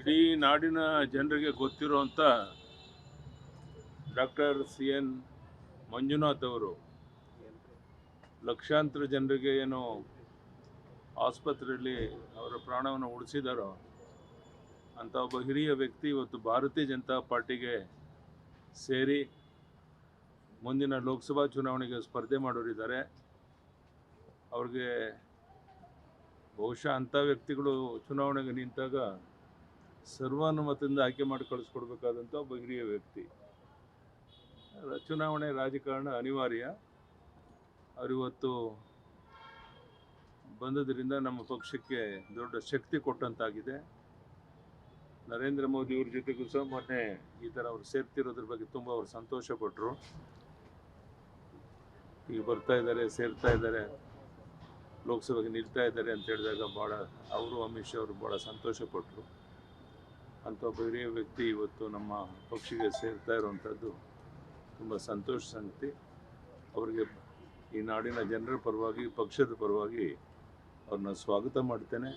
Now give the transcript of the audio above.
ಇಡೀ ನಾಡಿನ ಜನರಿಗೆ ಗೊತ್ತಿರುವಂಥ ಡಾಕ್ಟರ್ CN ಮಂಜುನಾಥ್ ಅವರು ಲಕ್ಷಾಂತರ ಜನರಿಗೆ ಏನು ಆಸ್ಪತ್ರೆಯಲ್ಲಿ ಅವರ ಪ್ರಾಣವನ್ನು ಉಳಿಸಿದಾರೋ ಅಂಥ ಒಬ್ಬ ಹಿರಿಯ ವ್ಯಕ್ತಿ ಇವತ್ತು ಭಾರತೀಯ ಜನತಾ ಪಾರ್ಟಿಗೆ ಸೇರಿ ಮುಂದಿನ ಲೋಕಸಭಾ ಚುನಾವಣೆಗೆ ಸ್ಪರ್ಧೆ ಮಾಡೋರಿದ್ದಾರೆ. ಅವ್ರಿಗೆ ಬಹುಶಃ ಅಂಥ ವ್ಯಕ್ತಿಗಳು ಚುನಾವಣೆಗೆ ನಿಂತಾಗ ಸರ್ವಾನುಮತದಿಂದ ಆಯ್ಕೆ ಮಾಡಿ ಕಳಿಸ್ಕೊಡ್ಬೇಕಾದಂಥ ಒಬ್ಬ ಹಿರಿಯ ವ್ಯಕ್ತಿ. ಚುನಾವಣೆ ರಾಜಕಾರಣ ಅನಿವಾರ್ಯ. ಅವರಿವತ್ತು ಬಂದದ್ರಿಂದ ನಮ್ಮ ಪಕ್ಷಕ್ಕೆ ದೊಡ್ಡ ಶಕ್ತಿ ಕೊಟ್ಟಂತಾಗಿದೆ. ನರೇಂದ್ರ ಮೋದಿ ಅವ್ರ ಜೊತೆಗೂ ಸಹ ಮೊನ್ನೆ ಈ ಥರ ಅವ್ರು ಸೇರ್ತಿರೋದ್ರ ಬಗ್ಗೆ ತುಂಬ ಅವ್ರು ಸಂತೋಷ ಪಟ್ಟರು. ಈಗ ಬರ್ತಾ ಇದ್ದಾರೆ, ಸೇರ್ತಾ ಇದ್ದಾರೆ, ಲೋಕಸಭೆಗೆ ನಿಲ್ತಾ ಇದ್ದಾರೆ ಅಂತ ಹೇಳಿದಾಗ ಭಾಳ ಅವರು ಅಮಿತ್ ಶಾ ಅವರು ಭಾಳ ಸಂತೋಷ ಪಟ್ಟರು. ಅಂಥ ಒಬ್ಬ ಹಿರಿಯ ವ್ಯಕ್ತಿ ಇವತ್ತು ನಮ್ಮ ಪಕ್ಷಕ್ಕೆ ಸೇರ್ತಾ ಇರುವಂಥದ್ದು ತುಂಬ ಸಂತೋಷ ಸಂಗತಿ. ಅವರಿಗೆ ಈ ನಾಡಿನ ಜನರ ಪರವಾಗಿ, ಪಕ್ಷದ ಪರವಾಗಿ ಅವ್ರನ್ನ ಸ್ವಾಗತ ಮಾಡ್ತೇನೆ.